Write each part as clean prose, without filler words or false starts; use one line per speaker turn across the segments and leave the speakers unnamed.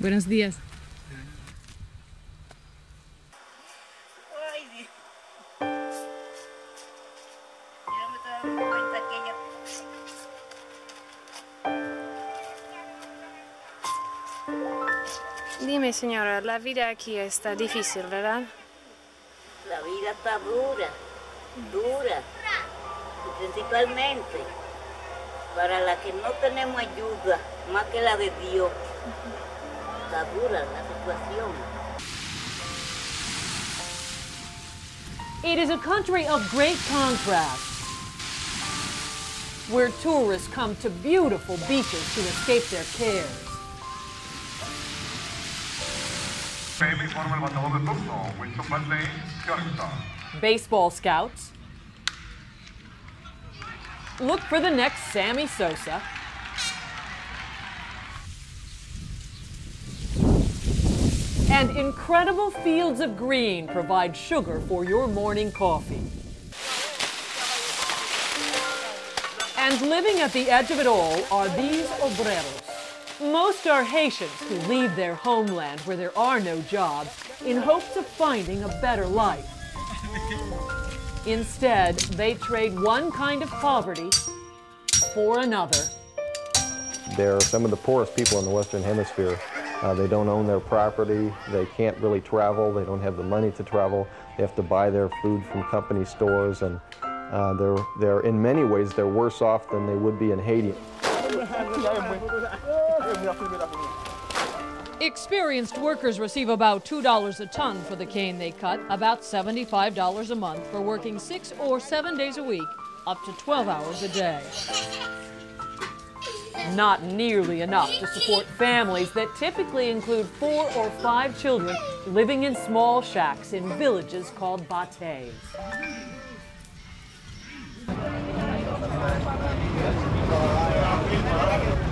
Buenos días. Dime, señora, la vida aquí está difícil, ¿verdad?
La vida está dura, y principalmente para la que no tenemos ayuda, más que la de Dios. Está dura la situación.
It is a country of great contrast, where tourists come to beautiful beaches to escape their cares. Baseball scouts. Look for the next Sammy Sosa. And incredible fields of green provide sugar for your morning coffee. And living at the edge of it all are these obreros. Most are Haitians who leave their homeland where there are no jobs in hopes of finding a better life. Instead, they trade one kind of poverty for another.
They're some of the poorest people in the Western Hemisphere. They don't own their property, they can't really travel, they don't have the money to travel, they have to buy their food from company stores, and they're in many ways, they're worse off than they would be in Haiti.
Experienced workers receive about $2 a ton for the cane they cut, about $75 a month for working 6 or 7 days a week, up to 12 hours a day. Not nearly enough to support families that typically include 4 or 5 children living in small shacks in villages called bateyes.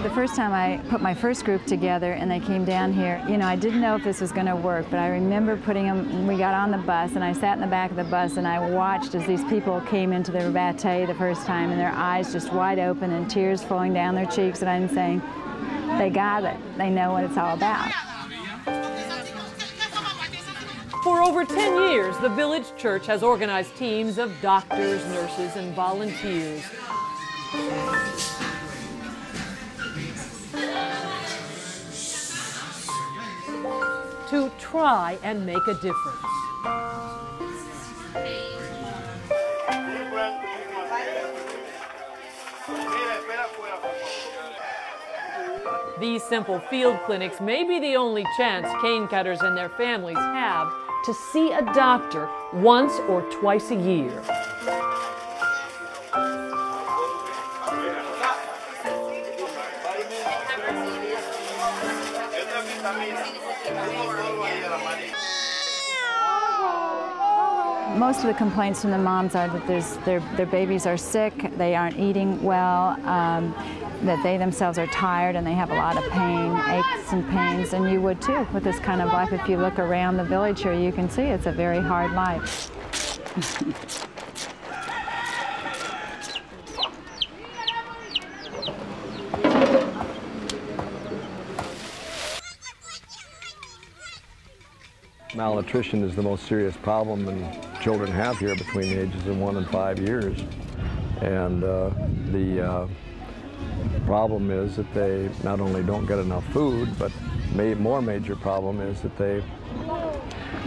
The first time I put my first group together and they came down here, you know, I didn't know if this was going to work, but I remember putting them, we got on the bus and I sat in the back of the bus and I watched as these people came into their batey the first time and their eyes just wide open and tears flowing down their cheeks, and I'm saying, they got it, they know what it's all about.
For over 10 years, the Village Church has organized teams of doctors, nurses, and volunteers to try and make a difference. These simple field clinics may be the only chance cane cutters and their families have to see a doctor once or twice a year.
Most of the complaints from the moms are that their babies are sick, they aren't eating well, that they themselves are tired and they have a lot of pain, aches and pains, and you would too with this kind of life. If you look around the village here, you can see it's a very hard life.
Malnutrition is the most serious problem that children have here between the ages of 1 and 5 years. And the problem is that they not only don't get enough food, but more major problem is that they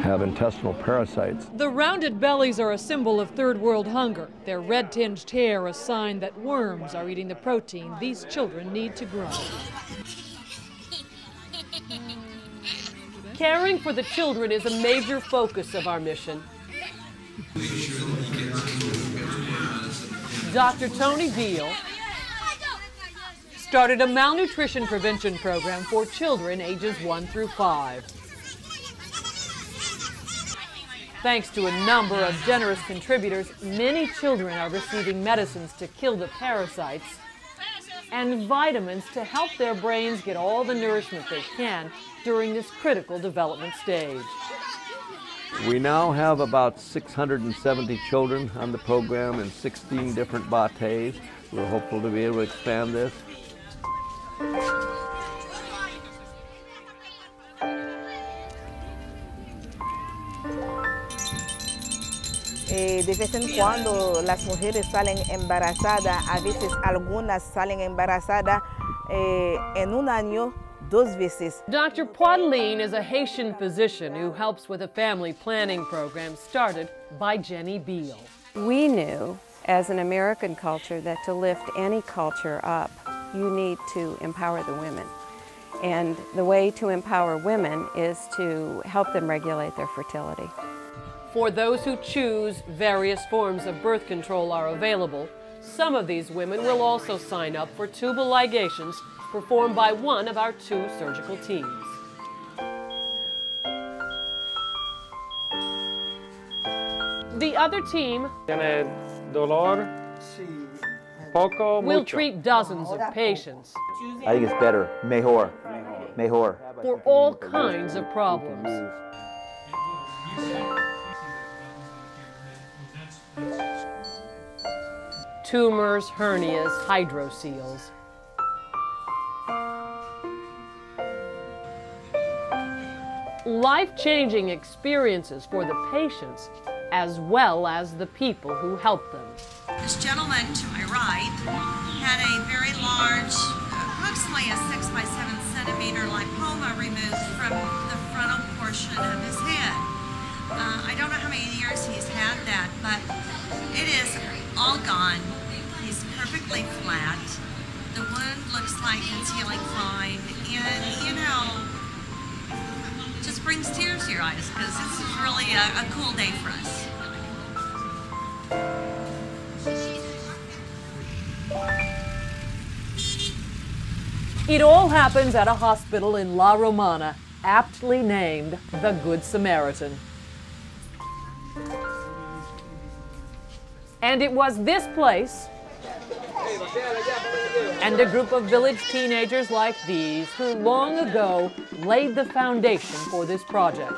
have intestinal parasites.
The rounded bellies are a symbol of third world hunger. Their red-tinged hair a sign that worms are eating the protein these children need to grow. Caring for the children is a major focus of our mission. Dr. Tony Deal started a malnutrition prevention program for children ages 1 through 5. Thanks to a number of generous contributors, many children are receiving medicines to kill the parasites and vitamins to help their brains get all the nourishment they can during this critical development stage.
We now have about 670 children on the program in 16 different bateyes. We're hopeful to be able to expand this.
De vez en cuando las mujeres salen embarazadas, a veces algunas salen embarazadas en un año 2 veces.
Dr. Poiteline is a Haitian physician who helps with a family planning program started by Jenny Beal.
We knew as an American culture that to lift any culture up, you need to empower the women. And the way to empower women is to help them regulate their fertility.
For those who choose, various forms of birth control are available. Some of these women will also sign up for tubal ligations performed by one of our 2 surgical teams. The other team will treat dozens of patients.
I think it's better. Mejor. Mejor.
For all kinds of problems. Tumors, hernias, hydroceles. Life-changing experiences for the patients as well as the people who help them.
This gentleman to my right had a very large, approximately a 6 by 7 centimeter lipoma removed from the frontal portion of his head. I don't know how many years he's had that, but it is all gone. He's perfectly flat. The wound looks like it's healing fine, and you know, just brings tears to your eyes because this is really a cool day for us.
It all happens at a hospital in La Romana, aptly named the Good Samaritan. And it was this place and a group of village teenagers like these who long ago laid the foundation for this project.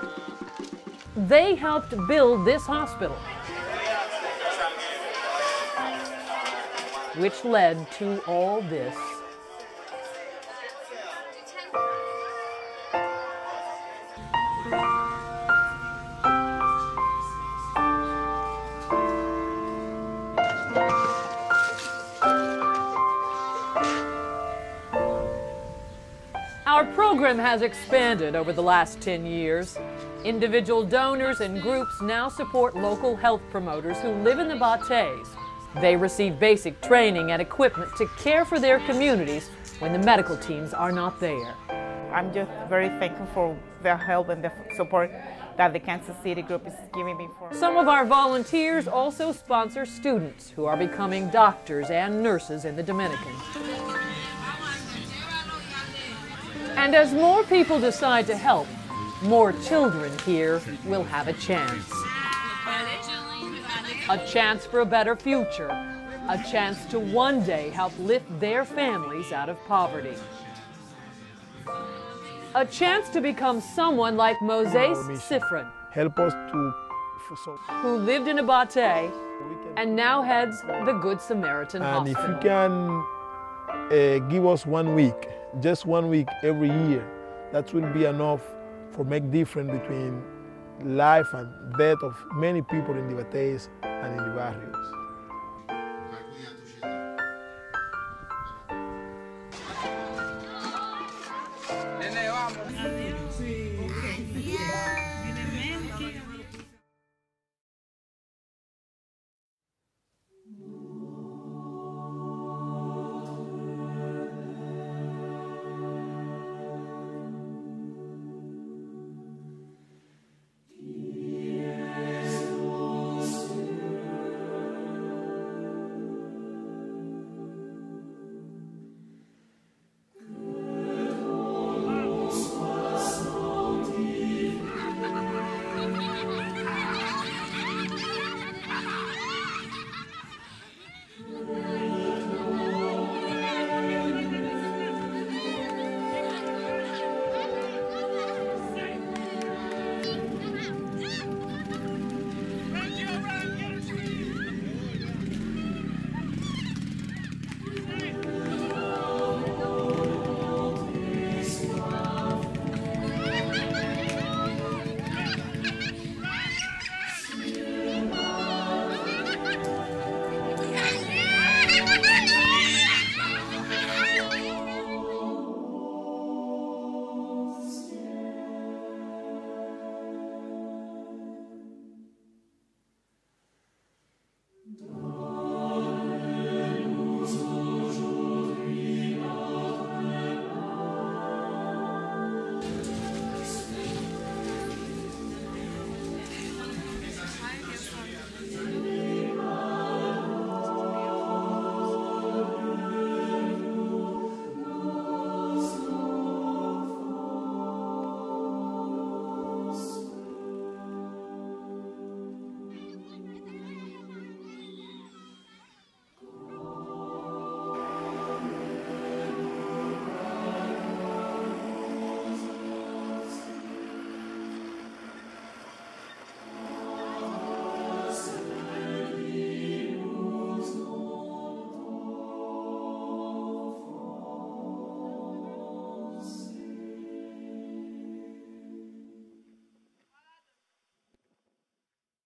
They helped build this hospital, which led to all this. Our program has expanded over the last 10 years. Individual donors and groups now support local health promoters who live in the bateyes. They receive basic training and equipment to care for their communities when the medical teams are not there.
I'm just very thankful for the help and the support that the Kansas City group is giving me.
Some of our volunteers also sponsor students who are becoming doctors and nurses in the Dominican. And as more people decide to help, more children here will have a chance. A chance for a better future. A chance to one day help lift their families out of poverty. A chance to become someone like Moses Sifrin,
help us
who lived in a batey and now heads the Good Samaritan Hospital.
And if you can give us 1 week, just 1 week every year, that will be enough for make difference between life and death of many people in the bateyes and in the barrios.